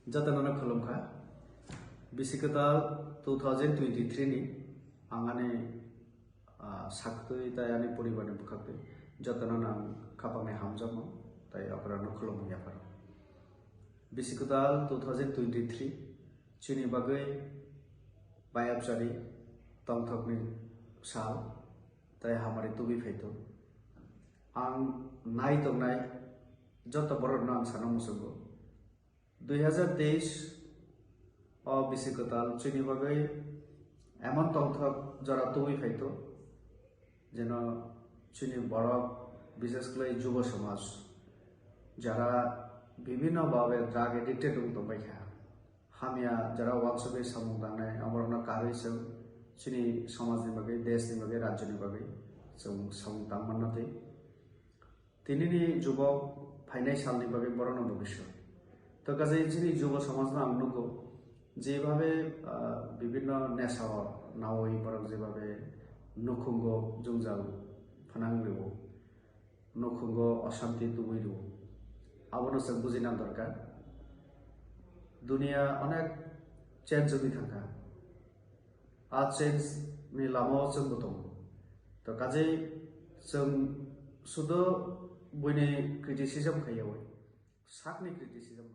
Jatanana Kolomka Bisikata 2023 ni angane sakti tayani poribane bukakte jatanana kapane hamjama tai aparano kolom yapar Bisikata 2023 chini bagai bayapjari tongthokni sal tai hamari tubi phaito ang nai tongnai jota borok ang sana musugo 2023 Bisikata chini bagai এমন তথ্য যারা তুমি পাইতো যেন চিনি বড় বিশেষ করে যুব সমাজ যারা বিভিন্ন ভাবে ড্রাগ এডিক্টেড দंबाय थाया हामिया যারা ওয়াটসঅ্যাপে সামুদানে আমরনা কারैसो চিনি সমাজनि बागै देशनि बागै राज्यनि बागै जों सामदांमनाते तिनिनि যুবক फाइनाय सालनि बागै बरन भबिष्यत तो गाजै चिनि যুব সমাজना आंनुगो যেভাবে বিভিন্ন নেশা নাওই বরং যেভাবে নখুঙ্গ জুংজাল ফানাংলেও নখুঙ্গ অশান্তি তুবইলেও আবনো जों বুঝিনা দরকার দুনিয়া অনেক চেঞ্জ হই থাকা আর চেঞ্জ नि लामायाव जोंबो दं তো কাজেই जों শুধু বইনি ক্রিটিসিজম খাইয়াवै साकनि क्रिटिसिजम